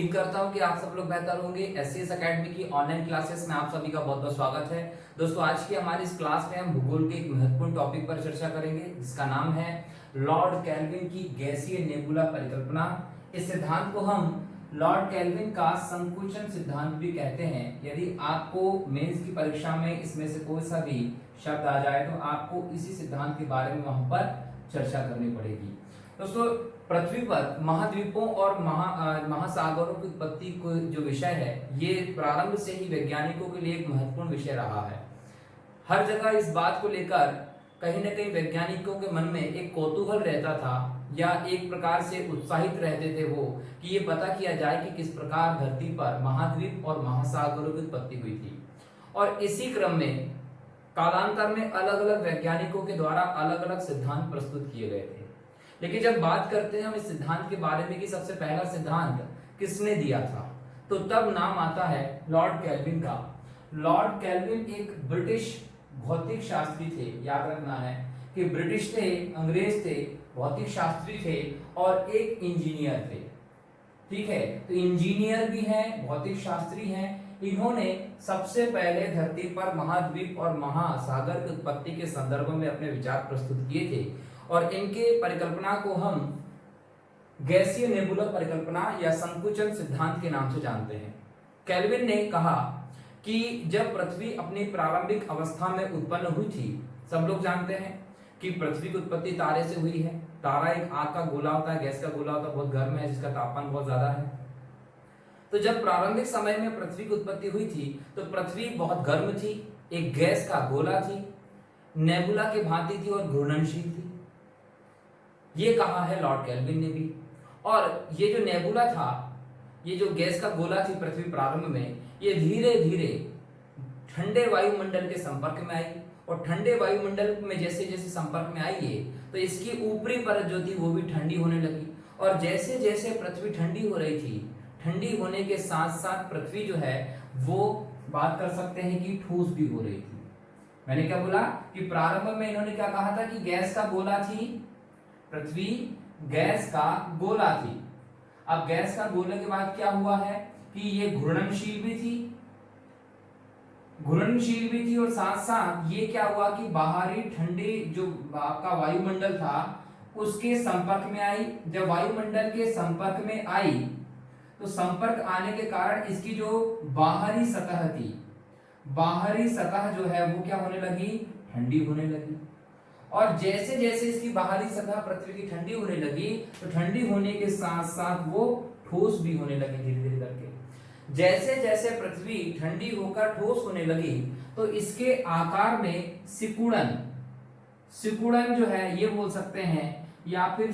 उम्मीद करता हूं कि आप सब लोग बेहतर होंगे। एससीएस एकेडमी की ऑनलाइन क्लासेस में आप सभी का बहुत बहुत स्वागत है। दोस्तों, आज की हमारी इस क्लास में हम भूगोल के एक महत्वपूर्ण टॉपिक पर चर्चा करेंगे जिसका नाम है लॉर्ड केल्विन की गैसीय नेबुला परिकल्पना। इस सिद्धांत को हम लॉर्ड केल्विन का संकुचन सिद्धांत भी कहते हैं। यदि आपको मेंस की परीक्षा में इसमें से कोई सा भी शब्द आ जाए तो आपको इसी सिद्धांत के बारे में वहां पर चर्चा करनी पड़ेगी। दोस्तों, पृथ्वी पर महाद्वीपों और महासागरों की उत्पत्ति को जो विषय है, ये प्रारंभ से ही वैज्ञानिकों के लिए एक महत्वपूर्ण विषय रहा है। हर जगह इस बात को लेकर कहीं न कहीं वैज्ञानिकों के मन में एक कौतूहल रहता था या एक प्रकार से उत्साहित रहते थे वो कि ये पता किया जाए कि किस प्रकार धरती पर महाद्वीप और महासागरों की उत्पत्ति हुई थी। और इसी क्रम में कालांतर में अलग अलग वैज्ञानिकों के द्वारा अलग अलग सिद्धांत प्रस्तुत किए गए थे। लेकिन जब बात करते हैं हम इस सिद्धांत के बारे में कि सबसे पहला सिद्धांत किसने दिया था, तो तब नाम आता है लॉर्ड केल्विन का। लॉर्ड केल्विन एक ब्रिटिश भौतिक शास्त्री थे। याद रखना है कि ब्रिटिश थे, अंग्रेज थे, भौतिक शास्त्री थे और एक इंजीनियर थे। ठीक है, तो इंजीनियर भी हैं, भौतिक शास्त्री हैं। इन्होंने सबसे पहले धरती पर महाद्वीप और महासागर की उत्पत्ति के संदर्भ में अपने विचार प्रस्तुत किए थे और इनके परिकल्पना को हम गैसीय नेबुला परिकल्पना या संकुचन सिद्धांत के नाम से जानते हैं। केल्विन ने कहा कि जब पृथ्वी अपनी प्रारंभिक अवस्था में उत्पन्न हुई थी, सब लोग जानते हैं कि पृथ्वी की उत्पत्ति तारे से हुई है। तारा एक आग का गोला होता है, गैस का गोला होता है, बहुत गर्म है, जिसका तापमान बहुत ज्यादा है। तो जब प्रारंभिक समय में पृथ्वी की उत्पत्ति हुई थी तो पृथ्वी बहुत गर्म थी, एक गैस का गोला थी, नेबुला के भांति थी और घूर्णनशील थी। ये कहा है लॉर्ड केल्विन ने भी। और ये जो नेबुला था, ये जो गैस का गोला थी पृथ्वी प्रारंभ में, ये धीरे धीरे ठंडे वायुमंडल के संपर्क में आई और ठंडे वायुमंडल में जैसे जैसे संपर्क में आई है तो इसकी ऊपरी परत जो थी वो भी ठंडी होने लगी। और जैसे जैसे पृथ्वी ठंडी हो रही थी, ठंडी होने के साथ साथ पृथ्वी जो है वो बात कर सकते हैं कि ठोस भी हो रही थी। मैंने क्या बोला कि प्रारंभ में इन्होंने क्या कहा था कि गैस का गोला थी, पृथ्वी गैस का गोला थी। अब गैस का गोले के बाद क्या हुआ है कि ये घूर्णनशील भी थी और साथ साथ ये क्या हुआ कि बाहरी ठंडी जो आपका वायुमंडल था उसके संपर्क में आई। जब वायुमंडल के संपर्क में आई तो संपर्क आने के कारण इसकी जो बाहरी सतह थी, बाहरी सतह जो है वो क्या होने लगी, ठंडी होने लगी। और जैसे जैसे इसकी बाहरी सतह पृथ्वी की ठंडी होने लगी तो ठंडी होने के साथ साथ वो ठोस भी होने लगी धीरे धीरे करके। जैसे जैसे पृथ्वी ठंडी होकर ठोस होने लगी तो इसके आकार में सिकुड़न जो है ये बोल सकते हैं या फिर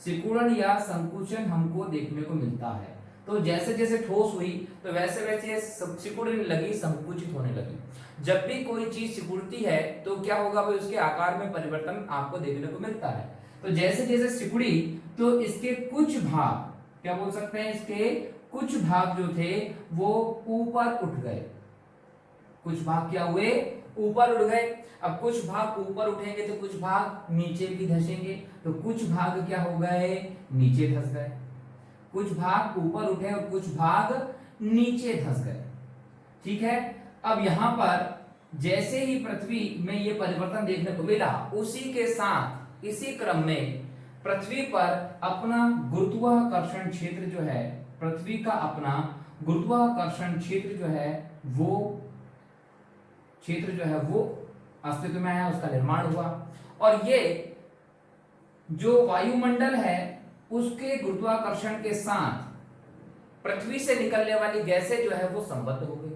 सिकुड़न या संकुचन हमको देखने को मिलता है। तो जैसे जैसे ठोस हुई तो वैसे वैसे सिकुड़ने लगी, संकुचित होने लगी। जब भी कोई चीज सिकुड़ती है तो क्या होगा भाई, उसके आकार में परिवर्तन आपको देखने को मिलता है। तो जैसे जैसे सिकुड़ी तो इसके कुछ भाग, क्या बोल सकते हैं, इसके कुछ भाग जो थे वो ऊपर उठ गए। कुछ भाग क्या हुए, ऊपर उठ गए। अब कुछ भाग ऊपर उठेंगे तो कुछ भाग नीचे भी धंसेंगे, तो कुछ भाग क्या हो गए, नीचे धंस गए। कुछ भाग ऊपर उठे और कुछ भाग नीचे धंस गए। ठीक है, अब यहां पर जैसे ही पृथ्वी में ये परिवर्तन देखने को मिला, उसी के साथ इसी क्रम में पृथ्वी पर अपना गुरुत्वाकर्षण क्षेत्र जो है, पृथ्वी का अपना गुरुत्वाकर्षण क्षेत्र जो है वो अस्तित्व में आया, उसका निर्माण हुआ। और ये जो वायुमंडल है उसके गुरुत्वाकर्षण के साथ पृथ्वी से निकलने वाली गैसें जो है वो संबद्ध हो गई।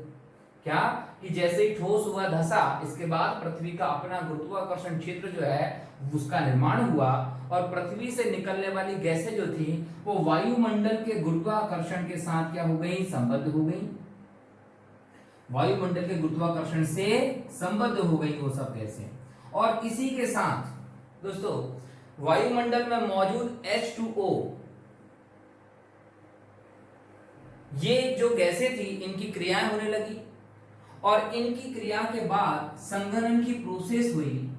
क्या कि जैसे ही ठोस हुआ, धसा, इसके बाद पृथ्वी का अपना गुरुत्वाकर्षण क्षेत्र जो है उसका निर्माण हुआ और पृथ्वी से निकलने वाली गैसें जो थी वो वायुमंडल के गुरुत्वाकर्षण के साथ क्या हो गई, संबद्ध हो गई। वायुमंडल के गुरुत्वाकर्षण से संबद्ध हो गई वो सब गैसें। और इसी के साथ दोस्तों वायुमंडल में मौजूद H2O, ये जो गैसें थी इनकी क्रियाएं होने लगी और इनकी क्रिया के बाद संघनन की प्रोसेस हुई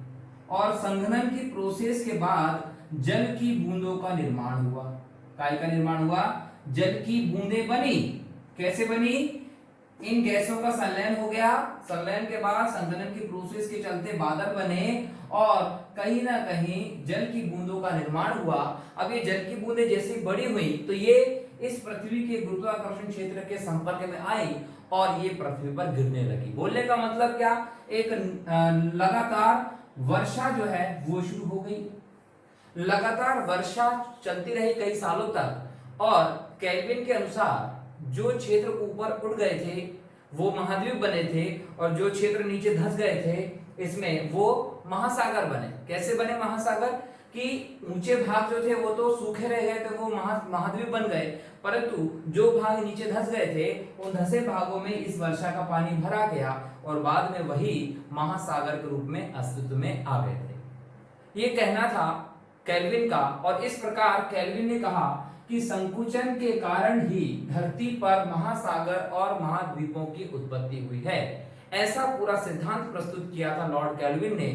और संघनन की प्रोसेस के बाद जल की बूंदों का निर्माण हुआ। काय का निर्माण हुआ, जल की बूंदें बनी। कैसे बनी? इन गैसों का संलयन हो गया, संलयन के बाद संघनन की प्रोसेस के चलते बादल बने और कहीं ना कहीं जल की बूंदों का निर्माण हुआ। अब ये जल की बूंदें जैसे बड़ी हुई तो ये इस पृथ्वी के गुरुत्वाकर्षण क्षेत्र के संपर्क में आई और ये पृथ्वी पर गिरने लगी। बोलने का मतलब क्या? एक लगातार वर्षा जो है वो शुरू हो गई। लगातार वर्षा चलती रही कई सालों तक और केल्विन के अनुसार जो क्षेत्र ऊपर उड़ गए थे वो महाद्वीप बने थे और जो क्षेत्र नीचे धंस गए थे इसमें वो महासागर बने। कैसे बने महासागर? कि ऊंचे भाग जो थे वो तो सूखे रह गए थे, वो महाद्वीप बन गए, परंतु जो भाग नीचे धंस गए थे उन धंसे भागों में इस वर्षा का पानी भरा गया और बाद में वही महासागर के रूप में अस्तित्व में आ गए थे। ये कहना था केल्विन का और इस प्रकार केल्विन ने कहा कि संकुचन के कारण ही धरती पर महासागर और महाद्वीपों की उत्पत्ति हुई है। ऐसा पूरा सिद्धांत प्रस्तुत किया था लॉर्ड केल्विन ने।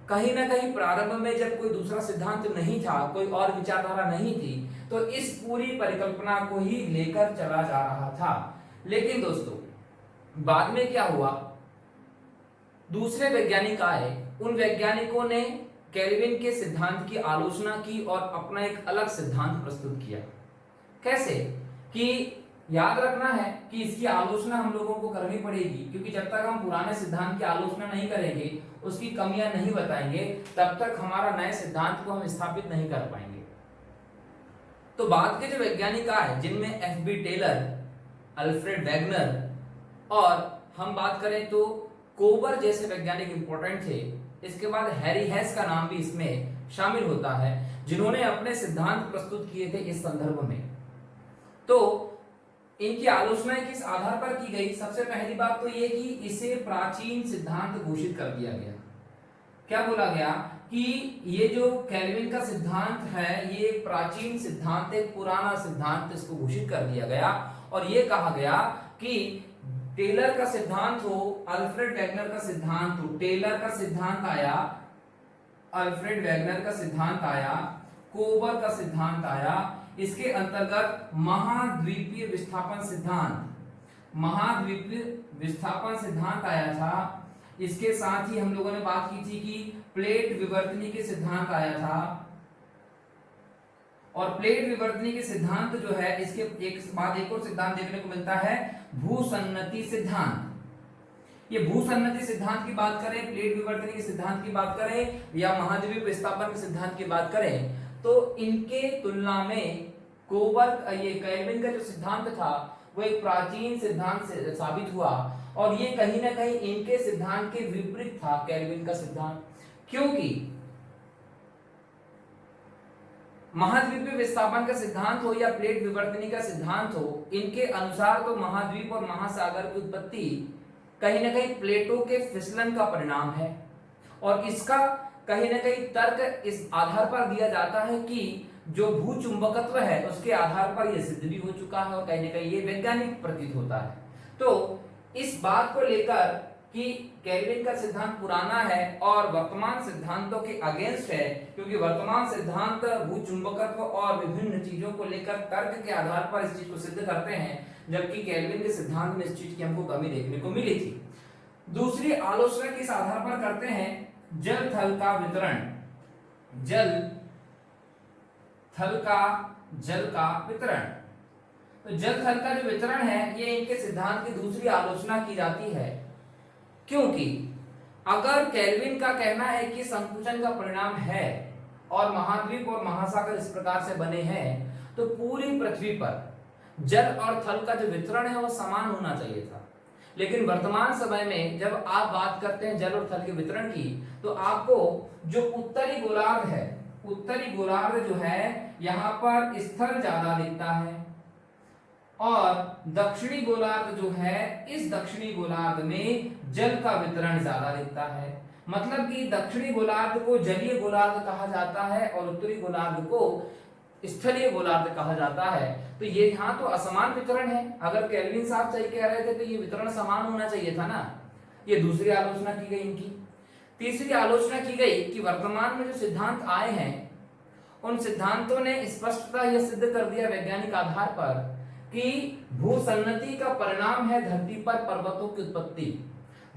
कहीं ना कहीं प्रारंभ में जब कोई दूसरा सिद्धांत नहीं था, कोई और विचारधारा नहीं थी, तो इस पूरी परिकल्पना को ही लेकर चला जा रहा था। लेकिन दोस्तों बाद में क्या हुआ? दूसरे वैज्ञानिक आए, उन वैज्ञानिकों ने केल्विन के सिद्धांत की आलोचना की और अपना एक अलग सिद्धांत प्रस्तुत किया। कैसे? कि याद रखना है कि इसकी आलोचना हम लोगों को करनी पड़ेगी, क्योंकि जब तक हम पुराने सिद्धांत की आलोचना नहीं करेंगे, उसकी कमियां नहीं बताएंगे, तब तक हमारा नए सिद्धांत को हम स्थापित नहीं कर पाएंगे। तो बाद के जो वैज्ञानिक आए जिनमें एफ.बी. टेलर, अल्फ्रेड वेगनर और हम बात करें तो कोबर जैसे वैज्ञानिक इंपॉर्टेंट थे। इसके बाद हैरी हेस का नाम भी इसमें शामिल होता है, जिन्होंने अपने सिद्धांत प्रस्तुत किए थे इस संदर्भ में। तो इनकी आलोचना किस आधार पर की गई? सबसे पहली बात तो ये कि इसे प्राचीन सिद्धांत घोषित कर दिया गया। क्या बोला गया? कि ये जो केल्विन का सिद्धांत है ये प्राचीन सिद्धांत, एक पुराना सिद्धांत, इसको घोषित कर दिया गया और ये कहा गया कि टेलर का सिद्धांत हो, अल्फ्रेड वेगनर का सिद्धांत हो, टेलर का सिद्धांत आया, अल्फ्रेड वेगनर का सिद्धांत आया, कोबर का सिद्धांत आया, इसके अंतर्गत महाद्वीपीय विस्थापन सिद्धांत आया था। इसके साथ ही हम लोगों ने बात की थी कि प्लेट विवर्तनी के सिद्धांत आया था और प्लेट विवर्तनी के सिद्धांत जो है इसके एक बाद एक और सिद्धांत देखने को मिलता है, भूसन्नति सिद्धांत। ये भूसन्नति सिद्धांत की बात करें, प्लेट विवर्तनी के सिद्धांत की बात करें या महाद्वीप विस्थापन के सिद्धांत की बात करें, तो इनके तुलना में कोबर ये केल्विन का जो सिद्धांत था वो एक प्राचीन सिद्धांत से साबित हुआ और ये कहीं ना कहीं इनके सिद्धांत के विपरीत था केल्विन का सिद्धांत। क्योंकि महाद्वीपीय विस्थापन का सिद्धांत हो या प्लेट विवर्तनी का सिद्धांत हो, इनके अनुसार तो महाद्वीप और महासागर की उत्पत्ति कहीं ना कहीं प्लेटों के फिसलन का परिणाम है और इसका कहीं ना कहीं तर्क इस आधार पर दिया जाता है कि जो भूचुंबकत्व है उसके आधार पर यह सिद्ध भी हो चुका है और कहीं ना कहीं ये वैज्ञानिक प्रतीत होता है। तो इस बात को लेकर कि केल्विन का सिद्धांत पुराना है और वर्तमान सिद्धांतों के अगेंस्ट है, क्योंकि वर्तमान सिद्धांत भूचुंबकत्व और विभिन्न चीजों को लेकर तर्क के आधार पर इस चीज को सिद्ध करते हैं, जबकि केल्विन के सिद्धांत में इस चीज की हमको कमी देखने को मिली थी। दूसरी आलोचना किस आधार पर करते हैं? जल थल का वितरण, जल का वितरण। तो जल थल का जो वितरण है ये इनके सिद्धांत की दूसरी आलोचना की जाती है, क्योंकि अगर केल्विन का कहना है कि संकुचन का परिणाम है और महाद्वीप और महासागर इस प्रकार से बने हैं, तो पूरी पृथ्वी पर जल और थल का जो वितरण है वो समान होना चाहिए था। लेकिन वर्तमान समय में जब आप बात करते हैं जल और थल के वितरण की, तो आपको जो उत्तरी गोलार्ध है, उत्तरी गोलार्ध जो है यहाँ पर स्थल ज्यादा दिखता है और दक्षिणी गोलार्ध जो है इस दक्षिणी गोलार्ध में जल का वितरण ज्यादा दिखता है। मतलब कि दक्षिणी गोलार्ध को जलीय गोलार्ध कहा जाता है और उत्तरी गोलार्ध को स्थलीय गोलार्ध कहा जाता है। तो ये यहाँ तो असमान वितरण है। अगर केल्विन साहब सही कह रहे थे तो ये वितरण समान होना चाहिए था ना। ये दूसरी आलोचना की गई इनकी। तीसरी आलोचना की गई कि वर्तमान में जो सिद्धांत आए हैं उन सिद्धांतों ने स्पष्टता यह सिद्ध कर दिया वैज्ञानिक आधार पर कि भूसन्नति का परिणाम है धरती पर पर्वतों की उत्पत्ति।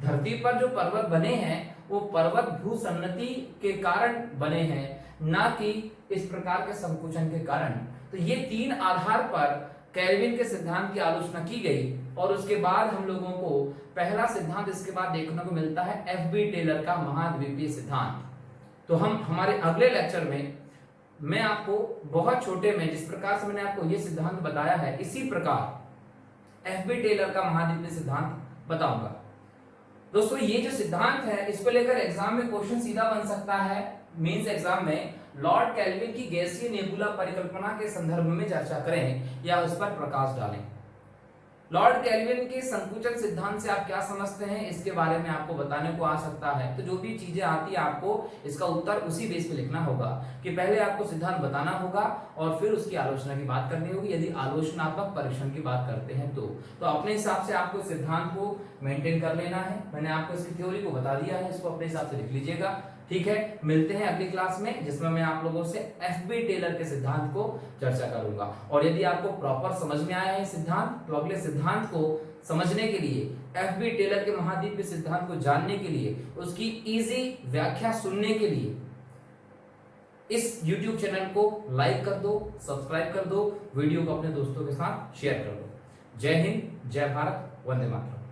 धरती पर जो पर्वत बने हैं वो पर्वत भूसन्नति के कारण बने हैं, ना कि इस प्रकार के संकुचन के कारण। तो ये 3 आधार पर केल्विन के सिद्धांत की आलोचना की गई और उसके बाद हम लोगों को पहला सिद्धांत इसके बाद देखने को मिलता है एफ.बी. टेलर का महाद्वीपीय सिद्धांत। तो हम हमारे अगले लेक्चर में मैं आपको बहुत छोटे में, जिस प्रकार से मैंने आपको ये सिद्धांत बताया है, इसी प्रकार एफ.बी. टेलर का महाद्वीपीय सिद्धांत बताऊंगा। दोस्तों ये जो सिद्धांत है इसको लेकर एग्जाम में क्वेश्चन सीधा बन सकता है। मेंस एग्जाम में लॉर्ड केल्विन की गैसीय नेबुला परिकल्पना के संदर्भ में चर्चा करें या उस पर प्रकाश डालें। लॉर्ड केल्विन के संकुचन सिद्धांत से आप क्या समझते हैं इसके बारे में आपको बताने को आ सकता है। तो जो भी चीजें आती है आपको इसका उत्तर उसी बेस पे लिखना होगा कि पहले आपको सिद्धांत बताना होगा और फिर उसकी आलोचना की बात करनी होगी, यदि आलोचनात्मक परीक्षण की बात करते हैं तो अपने हिसाब से आपको सिद्धांत को मेंटेन कर लेना है। मैंने आपको इसकी थ्योरी को बता दिया है, इसको अपने हिसाब से लिख लीजिएगा। ठीक है, मिलते हैं अगली क्लास में जिसमें मैं आप लोगों से एफ.बी. टेलर के सिद्धांत को चर्चा करूंगा। और यदि आपको प्रॉपर समझ में आया है सिद्धांत, तो अगले सिद्धांत को समझने के लिए, एफ.बी. टेलर के महाद्वीपीय सिद्धांत को जानने के लिए, उसकी इजी व्याख्या सुनने के लिए इस YouTube चैनल को लाइक कर दो, सब्सक्राइब कर दो, वीडियो को अपने दोस्तों के साथ शेयर कर दो। जय हिंद, जय भारत, वंदे मातरम।